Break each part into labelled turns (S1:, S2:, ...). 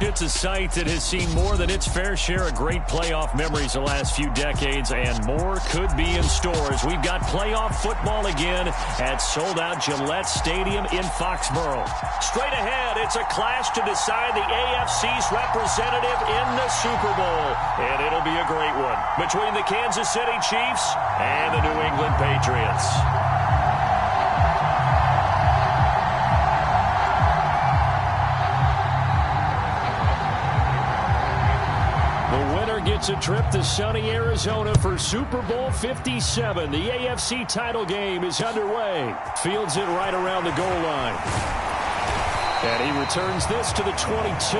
S1: It's a site that has seen more than its fair share of great playoff memories the last few decades, and more could be in stores. We've got playoff football again at sold-out Gillette Stadium in Foxborough. Straight ahead, it's a clash to decide the AFC's representative in the Super Bowl, and it'll be a great one between the Kansas City Chiefs and the New England Patriots. Gets a trip to sunny Arizona for Super Bowl 57. The AFC title game is underway. Fields it right around the goal line. And he returns this to the 22.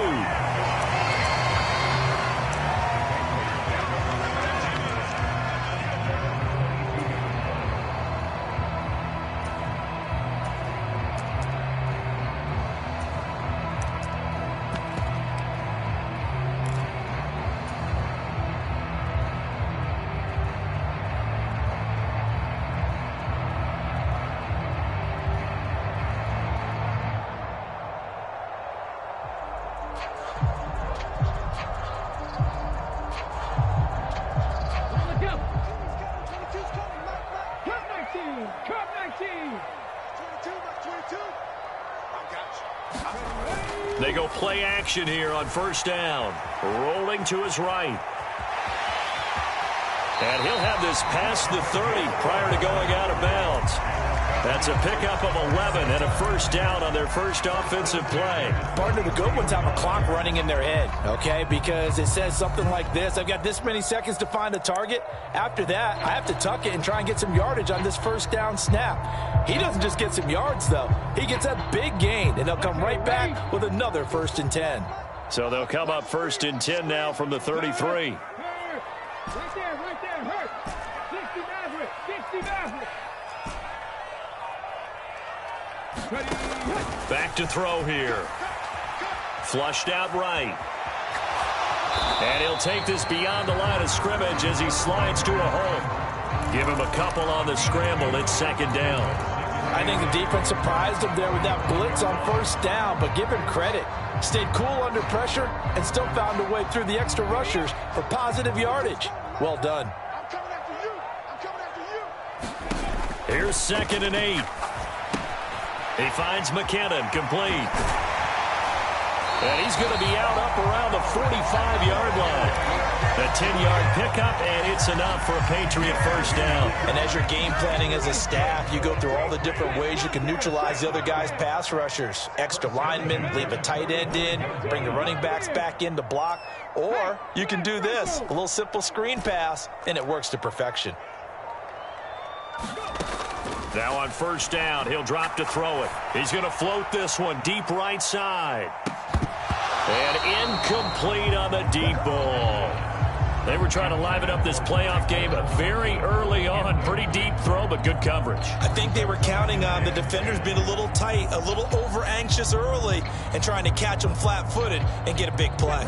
S1: They go play action here on first down. Rolling to his right. And he'll have this past the 30 prior to going out of bounds. That's a pickup of 11 and a first down on their first offensive play.
S2: Partner, the good ones have a clock running in their head, okay? Because it says something like this: I've got this many seconds to find a target. After that, I have to tuck it and try and get some yardage on this first down snap. He doesn't just get some yards, though. He gets a big gain, and they'll come right back with another 1st and 10.
S1: So they'll come up 1st and 10 now from the 33.
S3: Right there, hurt. 60 Maverick, 60 Maverick.
S1: Back to throw here. Flushed out right. And he'll take this beyond the line of scrimmage as he slides to a hole. Give him a couple on the scramble. It's 2nd down.
S2: I think the defense surprised him there with that blitz on first down, but give him credit. Stayed cool under pressure and still found a way through the extra rushers for positive yardage. Well done.
S3: I'm coming after you. I'm coming after you.
S1: Here's 2nd and 8. He finds McKinnon, complete. And he's going to be out up around the 45-yard line. The 10-yard pickup, and it's enough for a Patriot first down.
S2: And as you're game planning as a staff, you go through all the different ways you can neutralize the other guy's pass rushers. Extra linemen, leave a tight end in, bring the running backs back in to block. Or you can do this, a little simple screen pass, and it works to perfection.
S1: Now on first down, he'll drop to throw it. He's going to float this one deep right side. And incomplete on the deep ball. They were trying to liven up this playoff game very early on. Pretty deep throw, but good coverage.
S2: I think they were counting on the defenders being a little tight, a little over-anxious early, and trying to catch them flat-footed and get a big play.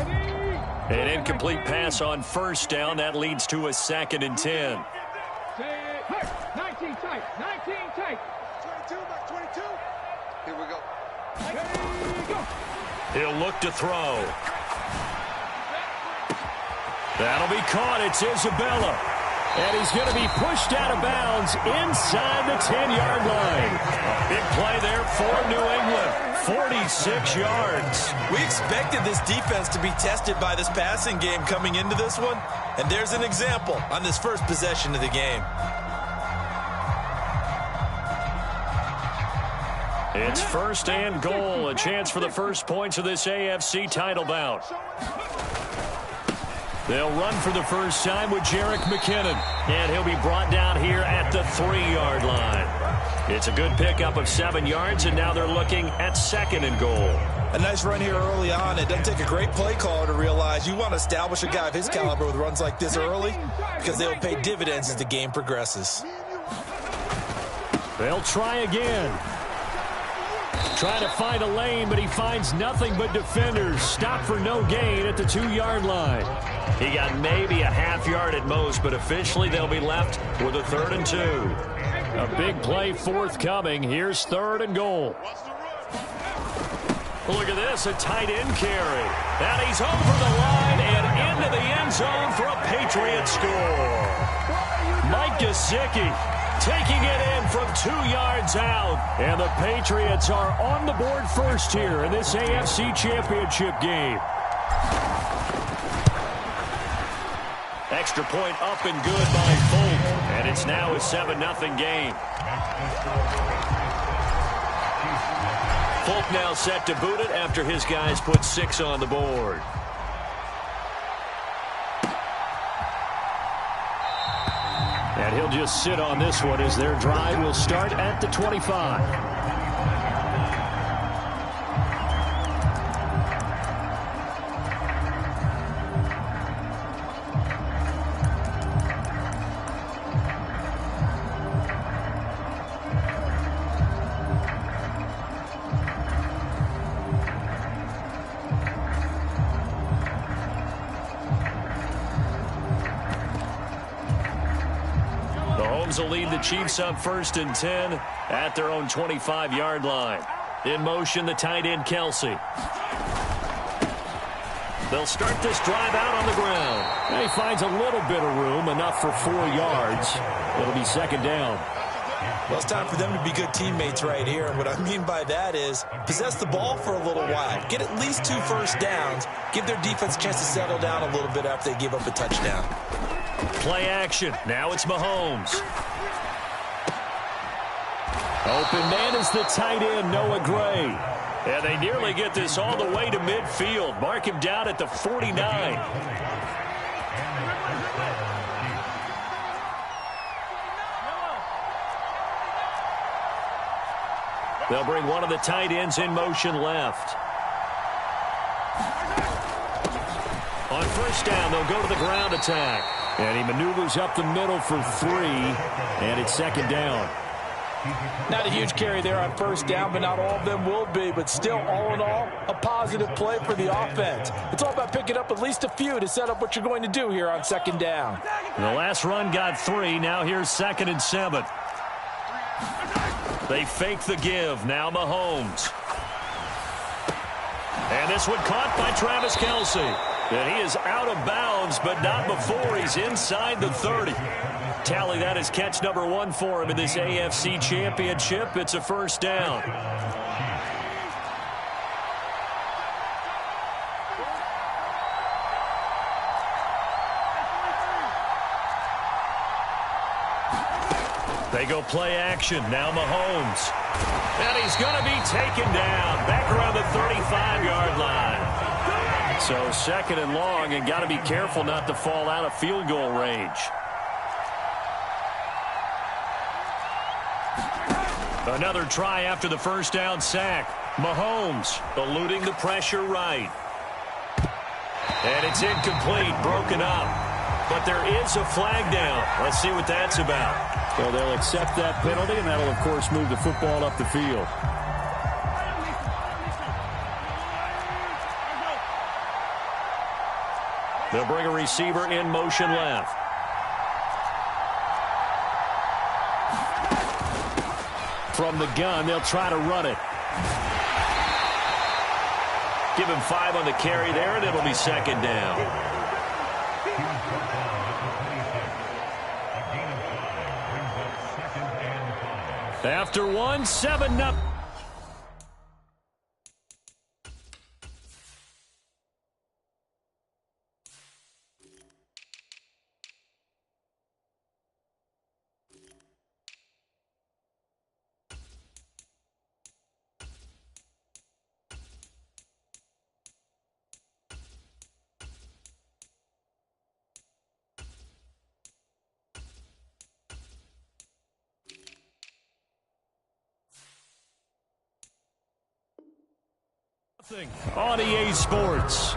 S1: An incomplete pass on first down. That leads to a 2nd and 10.
S3: 19 tight, 19 tight. 22, back 22. Here we go.
S1: He'll look to throw. That'll be caught. It's Isabella. And he's going to be pushed out of bounds inside the 10-yard line. Big play there for New England. 46 yards.
S2: We expected this defense to be tested by this passing game coming into this one. And there's an example on this first possession of the game.
S1: It's 1st and goal. A chance for the first points of this AFC title bout. They'll run for the first time with Jerick McKinnon. And he'll be brought down here at the 3-yard line. It's a good pickup of 7 yards, and now they're looking at 2nd and goal.
S2: A nice run here early on. It doesn't take a great play caller to realize you want to establish a guy of his caliber with runs like this early, because they'll pay dividends as the game progresses.
S1: They'll try again. Trying to find a lane, but he finds nothing but defenders. Stop for no gain at the 2-yard line. He got maybe a half yard at most, but officially they'll be left with a 3rd and 2. A big play forthcoming. Here's 3rd and goal. Look at this, a tight end carry. And he's over the line and into the end zone for a Patriot score. Mike Gesicki taking it in from 2 yards out. And the Patriots are on the board first here in this AFC Championship game. Extra point up and good by Folk. And it's now a 7-0 game. Folk now set to boot it after his guys put 6 on the board. And he'll just sit on this one as their drive will start at the 25. Will lead the Chiefs up 1st and 10 at their own 25-yard line. In motion, the tight end, Kelce. They'll start this drive out on the ground. And he finds a little bit of room, enough for 4 yards. It'll be 2nd down.
S2: Well, it's time for them to be good teammates right here. And what I mean by that is possess the ball for a little while. Get at least 2 first downs. Give their defense a chance to settle down a little bit after they give up a touchdown.
S1: Play action. Now it's Mahomes. Open man is the tight end, Noah Gray. And they nearly get this all the way to midfield. Mark him down at the 49. They'll bring one of the tight ends in motion left. On 1st down, they'll go to the ground attack. And he maneuvers up the middle for 3. And it's 2nd down.
S2: Not a huge carry there on 1st down, but not all of them will be. But still, all in all, a positive play for the offense. It's all about picking up at least a few to set up what you're going to do here on 2nd down.
S1: The last run got 3. Now here's 2nd and 7. They fake the give. Now Mahomes. And this one caught by Travis Kelce. And he is out of bounds, but not before he's inside the 30. Tally that is catch number 1 for him in this AFC Championship. It's a 1st down. They go play action. Now Mahomes. And he's going to be taken down back around the 35-yard line. So 2nd and long, and got to be careful not to fall out of field goal range. Another try after the 1st down sack. Mahomes eluding the pressure right. And it's incomplete, broken up. But there is a flag down. Let's see what that's about. Well, they'll accept that penalty, and that'll, of course, move the football up the field. They'll bring a receiver in motion left. From the gun, they'll try to run it. Give him 5 on the carry there, and it'll be 2nd down. After 1, 7-0. On EA Sports.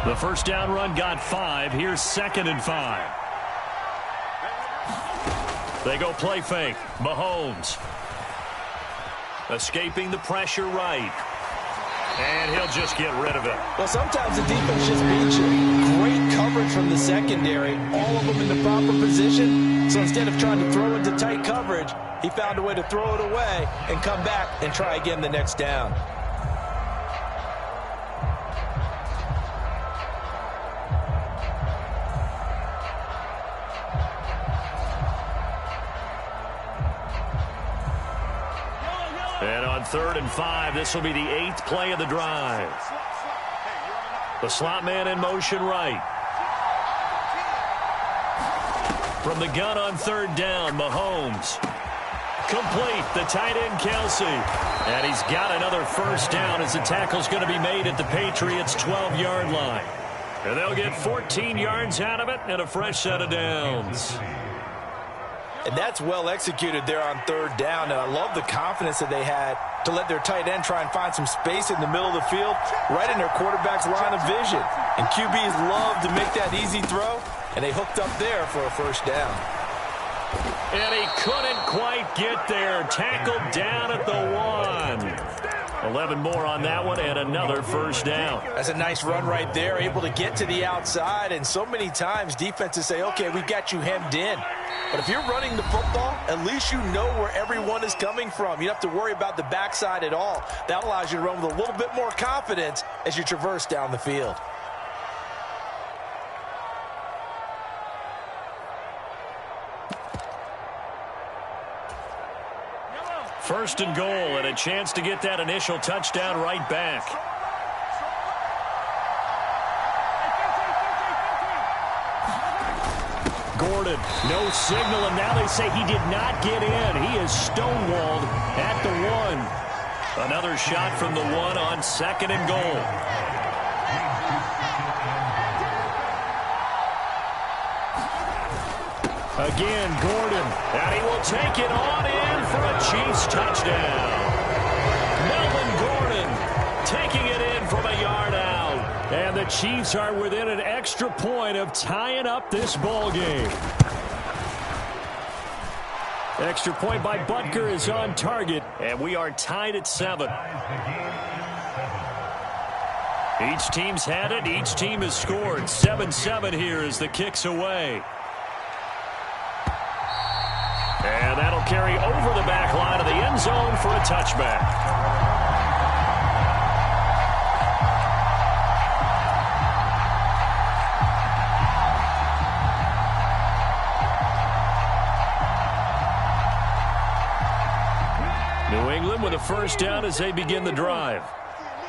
S1: The 1st down run got 5. Here's 2nd and 5. They go play fake. Mahomes. Escaping the pressure right. And he'll just get rid of it.
S2: Well, sometimes the defense just beats you. Great coverage from the secondary. All of them in the proper position. So instead of trying to throw into tight coverage, he found a way to throw it away and come back and try again the next down.
S1: And on 3rd and 5, this will be the 8th play of the drive. The slot man in motion right. From the gun on 3rd down, Mahomes. Complete, the tight end Kelsey. And he's got another first down as the tackle's going to be made at the Patriots' 12-yard line. And they'll get 14 yards out of it and a fresh set of downs.
S2: And that's well executed there on 3rd down. And I love the confidence that they had to let their tight end try and find some space in the middle of the field, right in their quarterback's line of vision. And QBs love to make that easy throw, and they hooked up there for a first down.
S1: And he couldn't quite get there. Tackled down at the 1. 11 more on that one and another first down.
S2: That's a nice run right there, able to get to the outside. And so many times defenses say, okay, we got you hemmed in. But if you're running the football, at least you know where everyone is coming from. You don't have to worry about the backside at all. That allows you to run with a little bit more confidence as you traverse down the field.
S1: First and goal, and a chance to get that initial touchdown right back. Gordon, no signal, and now they say he did not get in. He is stonewalled at the 1. Another shot from the 1 on 2nd and goal. Again, Gordon, and he will take it on in for a Chiefs touchdown. Melvin Gordon taking it in from a yard out. And the Chiefs are within an extra point of tying up this ball game. Extra point by Butker is on target, and we are tied at 7. Each team's had it. Each team has scored. 7-7 here as the kick's away. And that'll carry over the back line of the end zone for a touchback. New England with a first down as they begin the drive.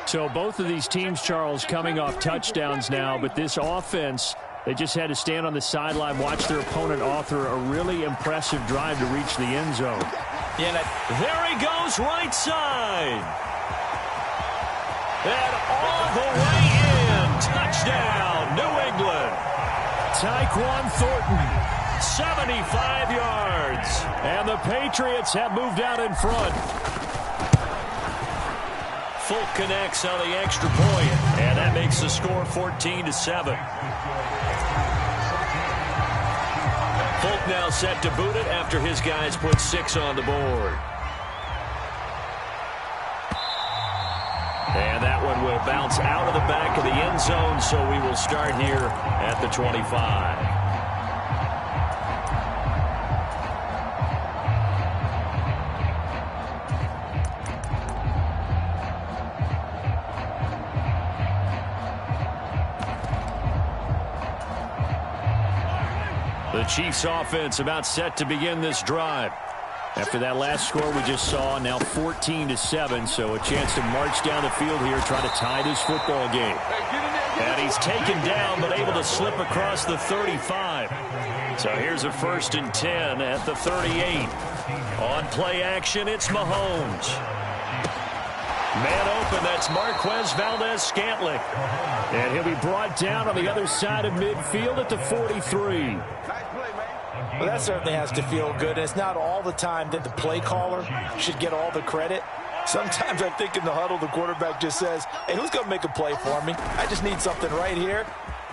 S1: So both of these teams, Charles, coming off touchdowns now, but this offense, they just had to stand on the sideline, watch their opponent author a really impressive drive to reach the end zone.
S2: Yeah,
S1: there he goes, right side. And all the way in. Touchdown, New England. Tyquan Thornton, 75 yards. And the Patriots have moved out in front. Fulk connects on the extra point, and that makes the score 14-7. Fulk now set to boot it after his guys put 6 on the board. And that one will bounce out of the back of the end zone, so we will start here at the 25. The Chiefs offense about set to begin this drive. After that last score we just saw, now 14-7, so a chance to march down the field here, try to tie this football game. And he's taken down, but able to slip across the 35. So here's a 1st and 10 at the 38. On play action, it's Mahomes. Man open, that's Marquez Valdez-Scantling. And he'll be brought down on the other side of midfield at the 43.
S2: Well, that certainly has to feel good. And it's not all the time that the play caller should get all the credit. Sometimes I think in the huddle, the quarterback just says, hey, who's going to make a play for me? I just need something right here.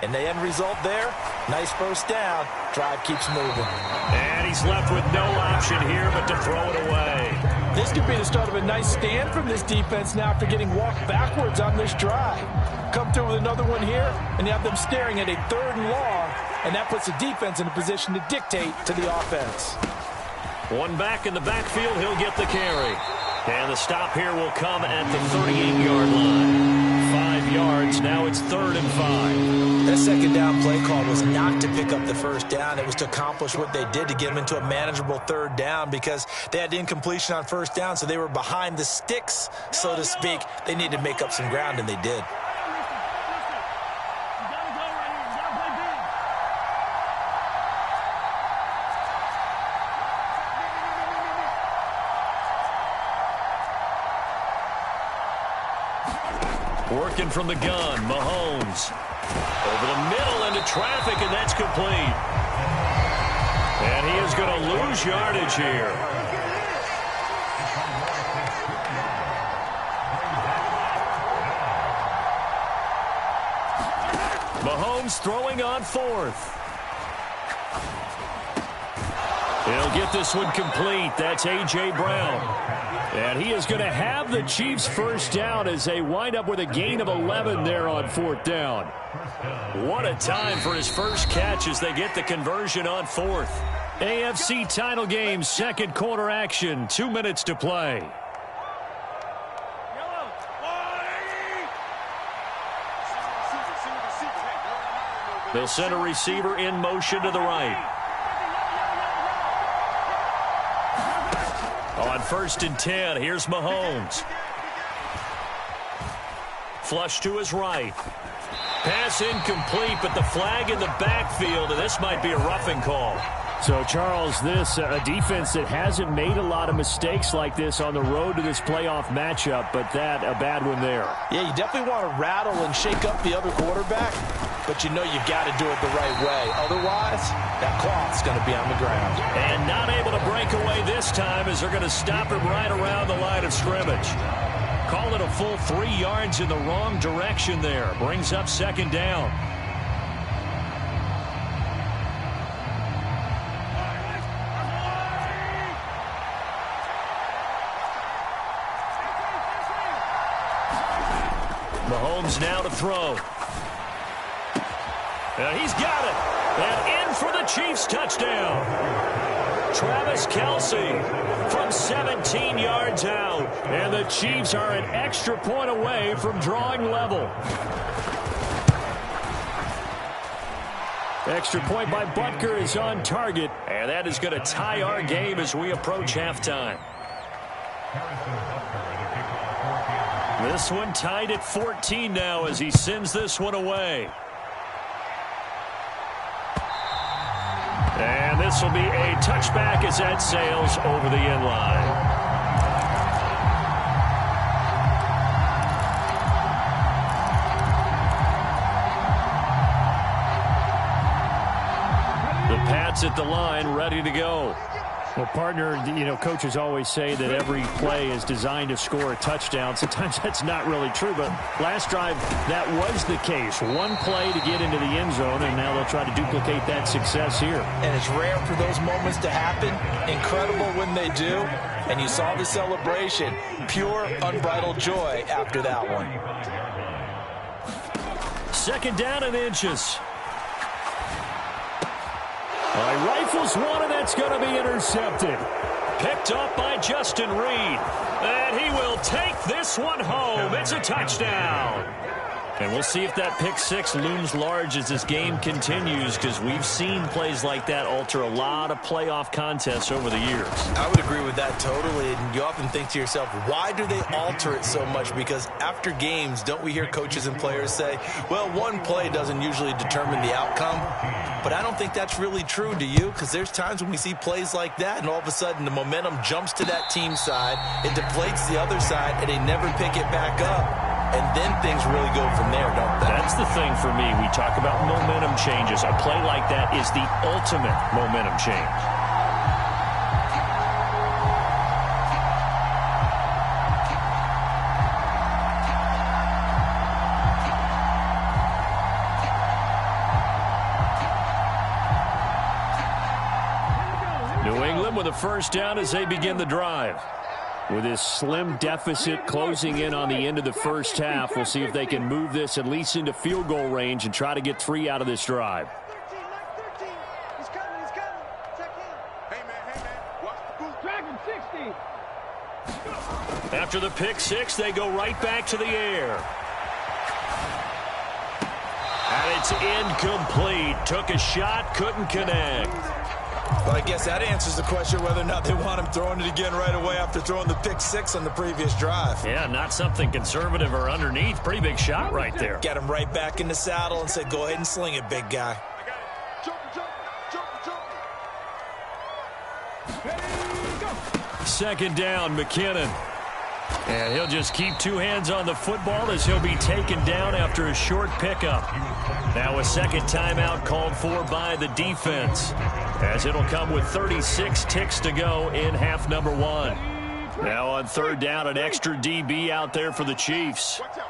S2: And the end result there, nice first down. Drive keeps moving.
S1: And he's left with no option here but to throw it away.
S2: This could be the start of a nice stand from this defense now after getting walked backwards on this drive. Come through with another one here, and you have them staring at a 3rd and long, and that puts the defense in a position to dictate to the offense.
S1: One back in the backfield, he'll get the carry. And the stop here will come at the 38-yard line. 5 yards, now it's 3rd and 5.
S2: That second down play call was not to pick up the first down. It was to accomplish what they did to get them into a manageable 3rd down because they had incompletion on first down, so they were behind the sticks, so to speak. They needed to make up some ground, and they did.
S1: Working from the gun, Mahomes. Over the middle into traffic, and that's complete. And he is going to lose yardage here. Mahomes throwing on 4th. He'll get this one complete. That's A.J. Brown. And he is going to have the Chiefs first down as they wind up with a gain of 11 there on 4th down. What a time for his first catch as they get the conversion on 4th. AFC title game, 2nd quarter action, 2 minutes to play. They'll send a receiver in motion to the right. On 1st and 10, here's Mahomes. Flush to his right. Pass incomplete, but the flag in the backfield, and this might be a roughing call.
S4: So, Charles, this a defense that hasn't made a lot of mistakes like this on the road to this playoff matchup, but that a bad one there.
S2: Yeah, you definitely want to rattle and shake up the other quarterback, but you know you got to do it the right way. Otherwise, that cloth's going to be on the ground.
S1: And not able to break away this time as they're going to stop him right around the line of scrimmage. Call it a full 3 yards in the wrong direction there. Brings up 2nd down. Mahomes now to throw. And he's got it. And in for the Chiefs touchdown. Travis Kelce from 17 yards out. And the Chiefs are an extra point away from drawing level. Extra point by Butker is on target. And that is going to tie our game as we approach halftime. This one tied at 14 now as he sends this one away. And this will be a touchback as that sails over the end line. The Pats at the line, ready to go.
S4: Well, partner, you know, coaches always say that every play is designed to score a touchdown. Sometimes that's not really true, but last drive, that was the case. One play to get into the end zone, and now they'll try to duplicate that success here.
S2: And it's rare for those moments to happen. Incredible when they do. And you saw the celebration. Pure, unbridled joy after that one.
S1: 2nd down and inches. All right, rifles one, and that's going to be intercepted. Picked up by Justin Reed. And he will take this one home. It's a touchdown. And we'll see if that pick six looms large as this game continues, because we've seen plays like that alter a lot of playoff contests over the years.
S2: I would agree with that totally. And you often think to yourself, why do they alter it so much? Because after games, don't we hear coaches and players say, well, one play doesn't usually determine the outcome? But I don't think that's really true, do you? Because there's times when we see plays like that, and all of a sudden the momentum jumps to that team side, it deflates the other side, and they never pick it back up. And then things really go from there, don't they?
S1: That's the thing for me. We talk about momentum changes. A play like that is the ultimate momentum change. the first down as they begin the drive.
S4: With this slim deficit closing in on the end of the first half, we'll see if they can move this at least into field goal range and try to get 3 out of this drive.
S3: He's coming. Check in. Hey, man. Watch the boot. Drag him 60.
S1: After the pick six, they go right back to the air. And it's incomplete. Took a shot, couldn't connect.
S2: Well, I guess that answers the question whether or not they want him throwing it again right away after throwing the pick six on the previous drive.
S1: Yeah, not something conservative or underneath. Pretty big shot right there.
S2: Got him right back in the saddle and said, go ahead and sling it, big guy.
S1: Second down, McKinnon. And he'll just keep 2 hands on the football as he'll be taken down after a short pickup. Now a second timeout called for by the defense, as it'll come with 36 ticks to go in half number 1. Now on third down, an extra DB out there for the Chiefs.
S3: Watch out.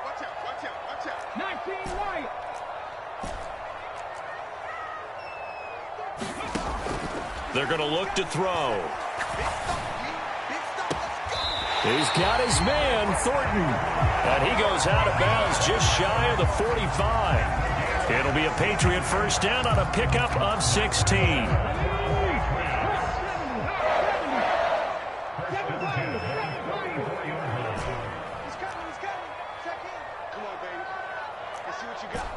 S3: 19 right.
S1: They're going to look to throw. He's got his man, Thornton. And he goes out of bounds just shy of the 45. It'll be a Patriot first down on a pickup of 16.
S3: He's coming. Check in. Come on, baby. Let's see what you got.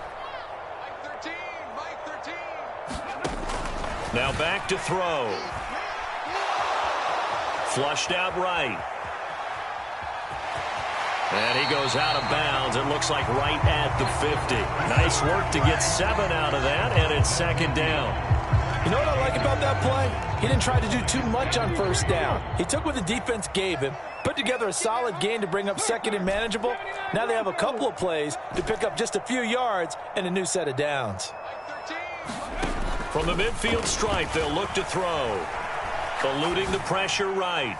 S3: Mike 13.
S1: Now back to throw. Flushed out right. And he goes out of bounds. It looks like right at the 50. Nice work to get 7 out of that, and it's second down.
S2: You know what I like about that play? He didn't try to do too much on first down. He took what the defense gave him, put together a solid gain to bring up second and manageable. Now they have a couple of plays to pick up just a few yards and a new set of downs.
S1: From the midfield stripe, they'll look to throw. Eluding the pressure right.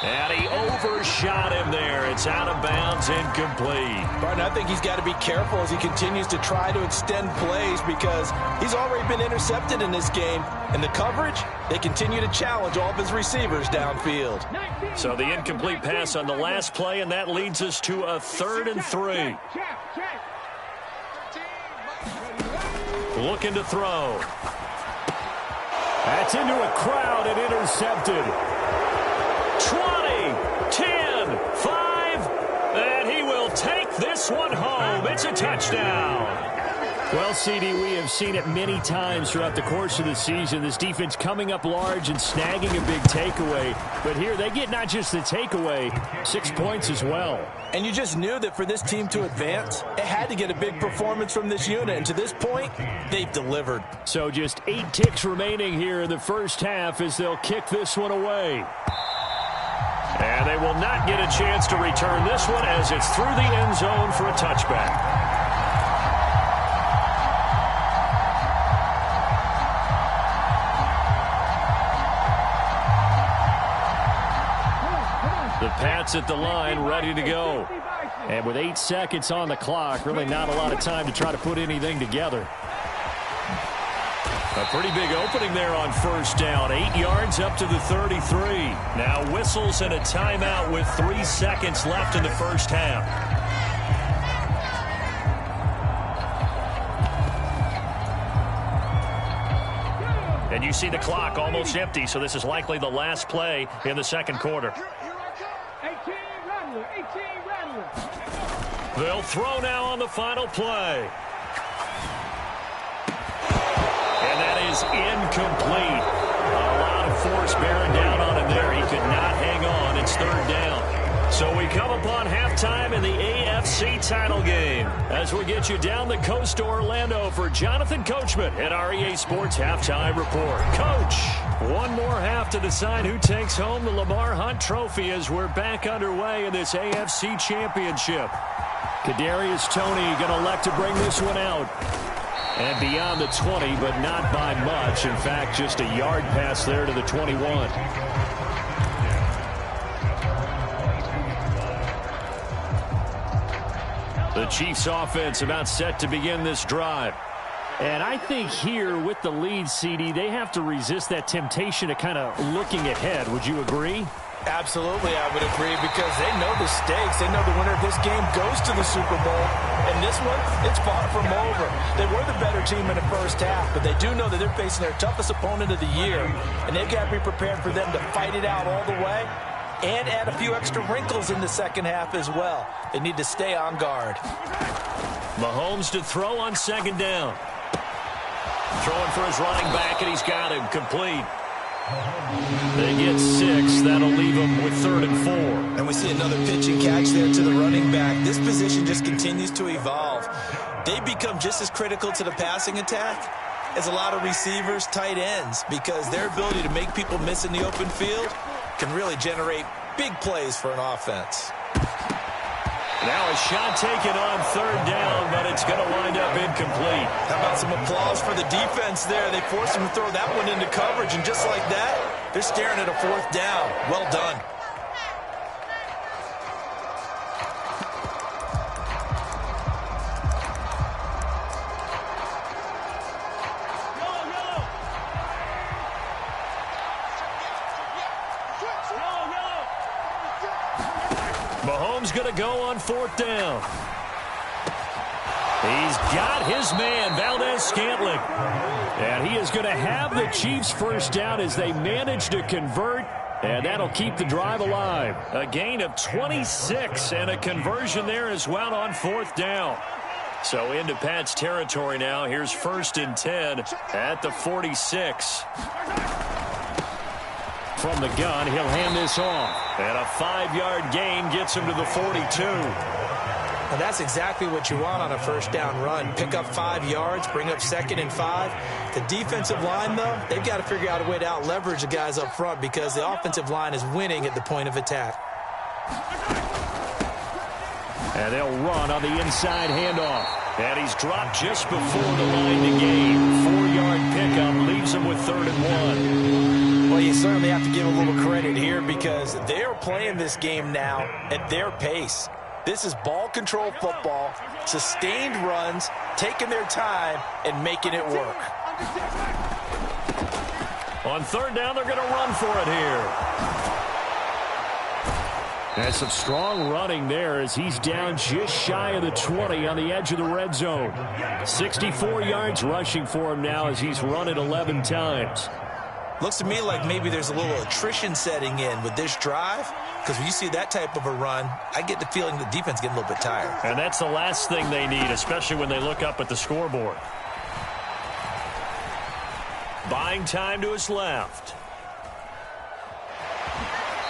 S1: And he overshot him there. It's out of bounds, incomplete.
S2: Barton, I think he's got to be careful as he continues to try to extend plays because he's already been intercepted in this game. And the coverage, they continue to challenge all of his receivers downfield.
S1: So the incomplete pass on the last play, and that leads us to a 3rd and 3. Looking to throw.
S4: That's into a crowd and intercepted.
S1: 20, 10, 5, and he will take this one home. It's a touchdown.
S4: Well, CD, we have seen it many times throughout the course of the season. This defense coming up large and snagging a big takeaway. But here they get not just the takeaway, 6 points as well.
S2: And you just knew that for this team to advance, it had to get a big performance from this unit. And to this point, they've delivered.
S4: So just 8 ticks remaining here in the first half as they'll kick this one away.
S1: And they will not get a chance to return this one as it's through the end zone for a touchback. The Pats at the line, ready to go.
S4: And with 8 seconds on the clock, really not a lot of time to try to put anything together.
S1: A pretty big opening there on first down. 8 yards up to the 33. Now whistles and a timeout with 3 seconds left in the first half. And you see the clock almost empty, so this is likely the last play in the second quarter.
S3: 18 Rattler.
S1: They'll throw now on the final play. And that is incomplete. A lot of force bearing down on him there. He could not hang on. It's third down. So we come upon halftime in the AFC title game as we get you down the coast to Orlando for Jonathan Coachman at our EA Sports Halftime Report. Coach, one more half to decide who takes home the Lamar Hunt Trophy as we're back underway in this AFC Championship.
S4: Kadarius Toney going to elect to bring this one out. And beyond the 20, but not by much. In fact, just a yard pass there to the 21. The Chiefs offense about set to begin this drive. And I think here with the lead, CD, they have to resist that temptation of kind of looking ahead. Would you agree?
S2: Absolutely, I would agree, because they know the stakes. They know the winner of this game goes to the Super Bowl. And this one, it's far from over. They were the better team in the first half, but they do know that they're facing their toughest opponent of the year, and they've got to be prepared for them to fight it out all the way and add a few extra wrinkles in the second half as well. They need to stay on guard.
S1: Mahomes to throw on second down. Throwing for his running back, and he's got him complete. They get 6. That'll leave them with 3rd and 4.
S2: And we see another pitch and catch there to the running back. This position just continues to evolve. They become just as critical to the passing attack as a lot of receivers, tight ends, because their ability to make people miss in the open field can really generate big plays for an offense.
S1: Now a shot taken on 3rd down, but it's going to wind up incomplete.
S2: How about some applause for the defense there? They forced him to throw that one into coverage, and just like that, they're staring at a 4th down. Well done.
S1: Mahomes going to go on 4th down. He's got his man, Valdez-Scantling. And he is going to have the Chiefs' first down as they manage to convert, and that'll keep the drive alive. A gain of 26 and a conversion there as well on 4th down. So into Pat's territory now. Here's 1st and 10 at the 46. From the gun, he'll hand this off. And a 5-yard gain gets him to the 42.
S2: Now that's exactly what you want on a first down run. Pick up 5 yards, bring up 2nd and 5. The defensive line, though, they've got to figure out a way to out-leverage the guys up front because the offensive line is winning at the point of attack.
S1: And they'll run on the inside handoff. And he's dropped just before the line to gain. 4-yard pickup leaves him with 3rd and 1.
S2: Well, you certainly have to give a little credit here because they're playing this game now at their pace. This is ball control football, sustained runs, taking their time, and making it work.
S1: On 3rd down, they're going to run for it here. And some strong running there as he's down just shy of the 20 on the edge of the red zone. 64 yards rushing for him now as he's run it 11 times.
S2: Looks to me like maybe there's a little attrition setting in with this drive, because when you see that type of a run, I get the feeling the defense getting a little bit tired.
S1: And that's the last thing they need, especially when they look up at the scoreboard. Buying time to his left.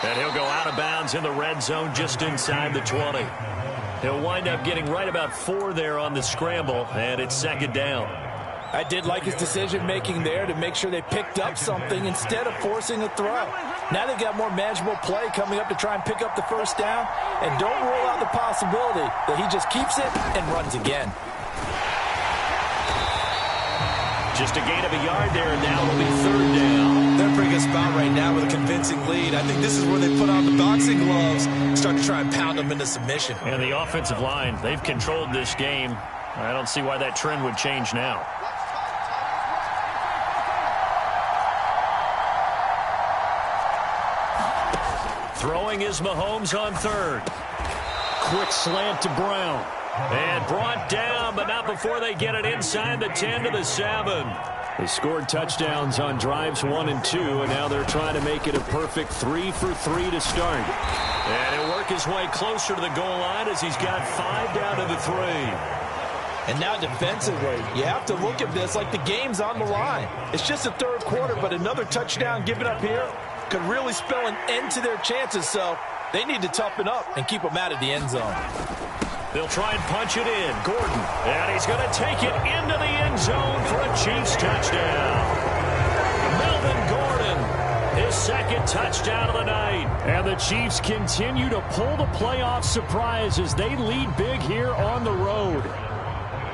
S1: And he'll go out of bounds in the red zone just inside the 20. He'll wind up getting right about 4 there on the scramble, and it's 2nd down.
S2: I did like his decision-making there to make sure they picked up something instead of forcing a throw. Now they've got more manageable play coming up to try and pick up the first down, and don't rule out the possibility that he just keeps it and runs again.
S1: Just a gain of a yard there, and now it'll be 3rd down.
S2: They're in a pretty good spot right now with a convincing lead. I think this is where they put on the boxing gloves and start to try and pound them into submission.
S1: And the offensive line, they've controlled this game. I don't see why that trend would change now. Throwing is Mahomes on 3rd. Quick slant to Brown. And brought down, but not before they get it inside the 10 to the 7. They scored touchdowns on drives 1 and 2, and now they're trying to make it a perfect 3 for 3 to start. And he'll work his way closer to the goal line as he's got 5 down to the 3.
S2: And now defensively, you have to look at this like the game's on the line. It's just the 3rd quarter, but another touchdown given up here could really spell an end to their chances, so they need to toughen up and keep them out of the end zone.
S1: They'll try and punch it in. Gordon, and he's going to take it into the end zone for a Chiefs touchdown. Melvin Gordon, his 2nd touchdown of the night. And the Chiefs continue to pull the playoff surprise as they lead big here on the road.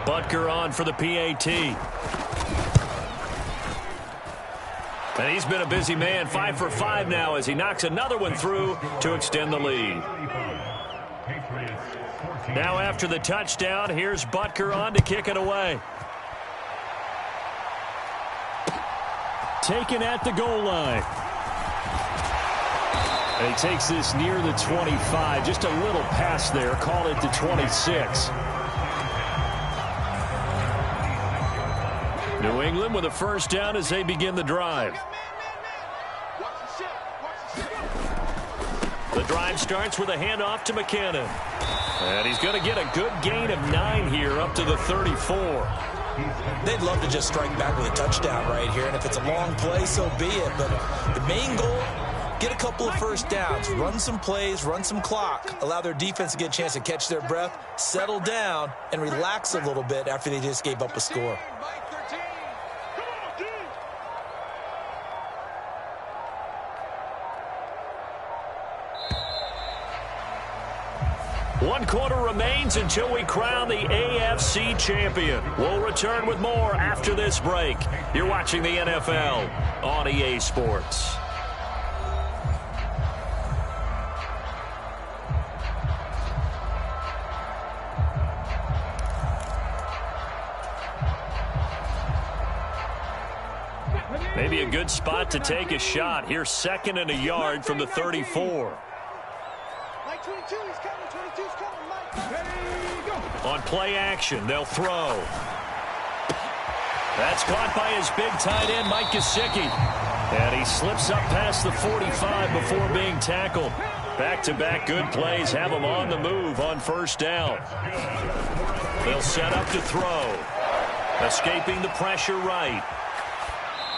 S1: Butker on for the PAT. And he's been a busy man, 5 for 5 now as he knocks another one through to extend the lead. Now after the touchdown, here's Butker on to kick it away.
S4: taken at the goal line. And he takes this near the 25. Just a little pass there. Call it the 26. New England with a first down as they begin the drive. The drive starts with a handoff to McKinnon. And he's going to get a good gain of 9 here up to the 34.
S2: They'd love to just strike back with a touchdown right here, and if it's a long play, so be it. But the main goal, get a couple of first downs, run some plays, run some clock, allow their defense to get a chance to catch their breath, settle down, and relax a little bit after they just gave up a score.
S1: One quarter remains until we crown the AFC champion. We'll return with more after this break. You're watching the NFL on EA Sports. Maybe a good spot to take a shot. Here's 2nd and a yard from the 34. On play action, they'll throw. That's caught by his big tight end, Mike Gesicki. And he slips up past the 45 before being tackled. Back-to-back good plays have him on the move on first down. They'll set up to throw. Escaping the pressure right.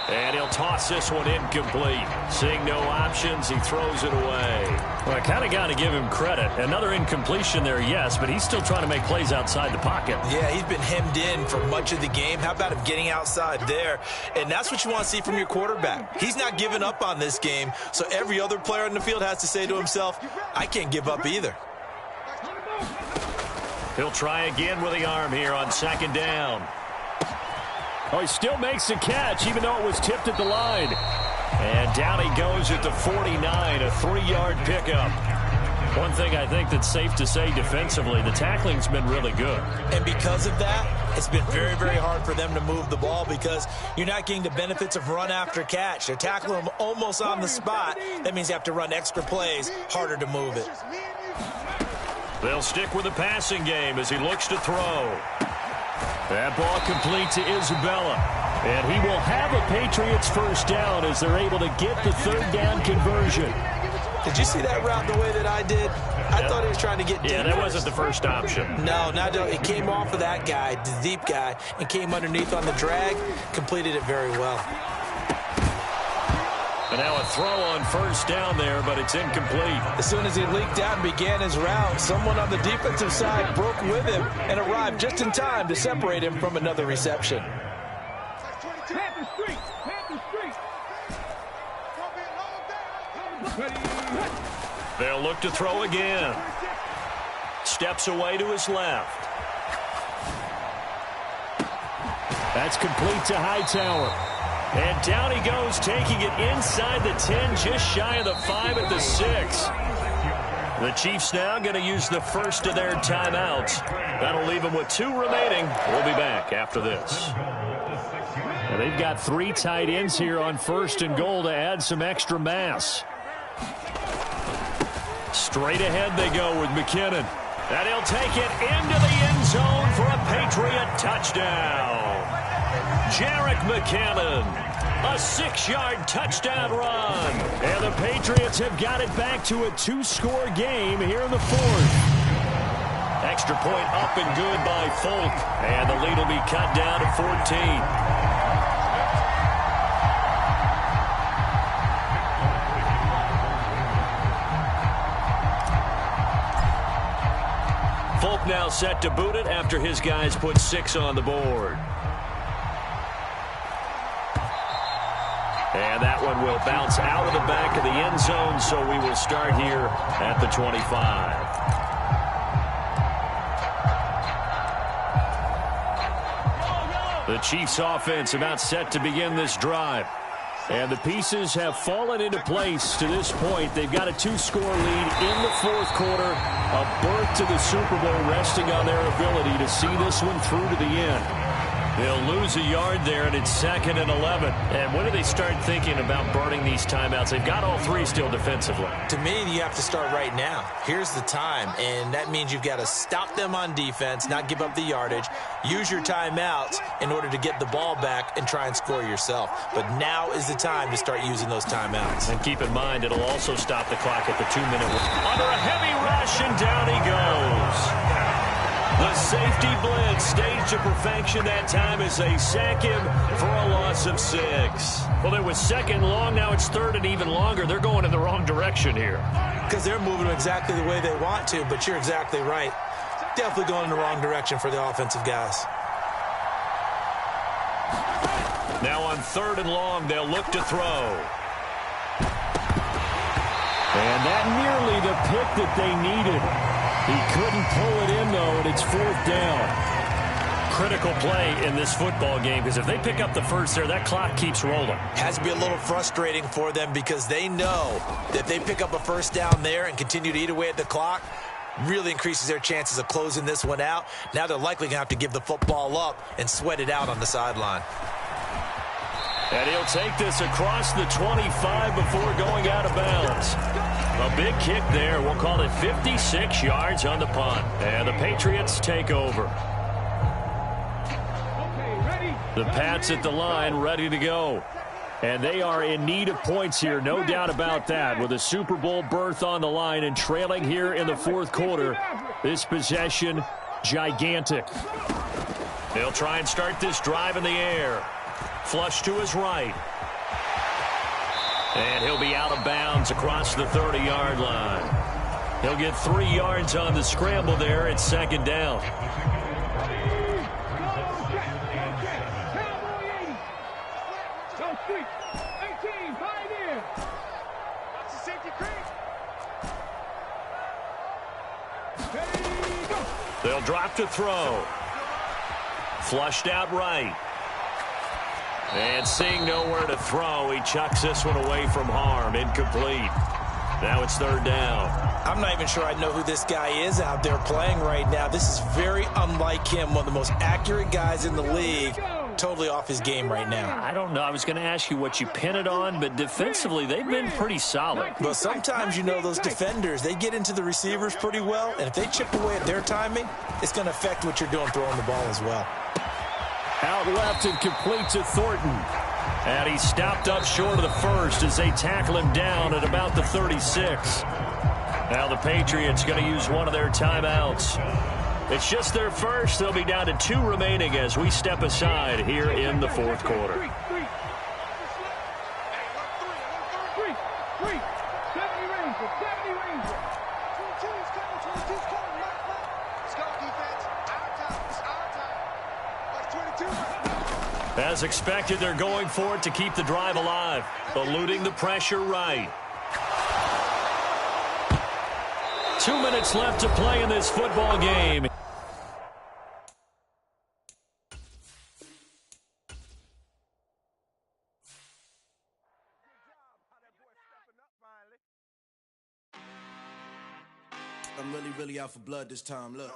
S1: And he'll toss this one incomplete. Seeing no options, he throws it away. Well, I kind of got to give him credit. Another incompletion there, yes, but he's still trying to make plays outside the pocket.
S2: Yeah, he's been hemmed in for much of the game. How about him getting outside there? And that's what you want to see from your quarterback. He's not giving up on this game, so every other player in the field has to say to himself, I can't give up either.
S1: He'll try again with the arm here on 2nd down.
S4: Oh, he still makes the catch, even though it was tipped at the line.
S1: And down he goes at the 49, a 3-yard pickup. One thing I think that's safe to say defensively, the tackling's been really good.
S2: And because of that, it's been very, very hard for them to move the ball because you're not getting the benefits of run after catch. They're tackling them almost on the spot. That means you have to run extra plays, harder to move it.
S1: They'll stick with the passing game as he looks to throw. That ball complete to Isabella. And he will have a Patriots first down as they're able to get the 3rd down conversion.
S2: Did you see that route the way that I did? I thought he was trying to get deep.
S1: Yeah, that wasn't the first option.
S2: No, it came off of that guy, the deep guy, and came underneath on the drag, completed it very well.
S1: And now a throw on first down there, but it's incomplete.
S2: As soon as he leaked out and began his route, someone on the defensive side broke with him and arrived just in time to separate him from another reception.
S1: They'll look to throw again. Steps away to his left.
S4: That's complete to Hightower.
S1: And down he goes, taking it inside the 10, just shy of the 5 at the 6. The Chiefs now going to use the first of their timeouts. That'll leave them with 2 remaining. We'll be back after this.
S4: Well, they've got 3 tight ends here on 1st and goal to add some extra mass.
S1: Straight ahead they go with McKinnon. And he'll take it into the end zone for a Patriot touchdown. Jerick McKinnon, a 6-yard touchdown run.
S4: And the Patriots have got it back to a 2-score game here in the 4th.
S1: Extra point up and good by Folk. And the lead will be cut down to 14. Folk now set to boot it after his guys put 6 on the board. And that one will bounce out of the back of the end zone, so we will start here at the 25. The Chiefs offense about set to begin this drive. And the pieces have fallen into place to this point. They've got a 2-score lead in the 4th quarter. A berth to the Super Bowl resting on their ability to see this one through to the end. They'll lose a yard there, and it's 2nd and 11. And when do they start thinking about burning these timeouts? They've got all three still defensively.
S2: To me, you have to start right now. Here's the time, and that means you've got to stop them on defense, not give up the yardage, use your timeouts in order to get the ball back and try and score yourself. But now is the time to start using those timeouts.
S1: And keep in mind, it'll also stop the clock at the 2-minute mark. Under a heavy rush, and down he goes. The safety blitz staged to perfection that time as they sack him for a loss of 6. Well, it was 2nd long. Now it's 3rd and even longer. They're going in the wrong direction here.
S2: Because they're moving exactly the way they want to, but you're exactly right. Definitely going in the wrong direction for the offensive guys.
S1: Now on 3rd and long, they'll look to throw. And that nearly the pick that they needed. He couldn't pull it in, though, and it's 4th down. Critical play in this football game, because if they pick up the first there, that clock keeps rolling.
S2: Has to be a little frustrating for them because they know that if they pick up a first down there and continue to eat away at the clock, really increases their chances of closing this one out. Now they're likely going to have to give the football up and sweat it out on the sideline.
S1: And he'll take this across the 25 before going out of bounds. A big kick there. We'll call it 56 yards on the punt. And the Patriots take over. The Pats at the line, ready to go. And they are in need of points here, no doubt about that. With a Super Bowl berth on the line and trailing here in the 4th quarter. This possession, gigantic. They'll try and start this drive in the air. Flush to his right. And he'll be out of bounds across the 30-yard line. He'll get 3 yards on the scramble there. It's 2nd down. They'll drop to throw. Flushed out right. And seeing nowhere to throw, he chucks this one away from harm. Incomplete. Now it's 3rd down.
S2: I'm not even sure I know who this guy is out there playing right now. This is very unlike him, one of the most accurate guys in the league. Totally off his game right now.
S1: I don't know. I was going to ask you what you pin it on, but defensively, they've been pretty solid.
S2: Well, sometimes, you know, those defenders, they get into the receivers pretty well, and if they chip away at their timing, it's going to affect what you're doing throwing the ball as well.
S1: Out left and complete to Thornton. And he's stopped up short of the first as they tackle him down at about the 36. Now the Patriots going to use one of their timeouts. It's just their first. They'll be down to 2 remaining as we step aside here in the 4th quarter. As expected, they're going for it to keep the drive alive, eluding the pressure right. 2 minutes left to play in this football game.
S5: I'm really out for blood this time, look.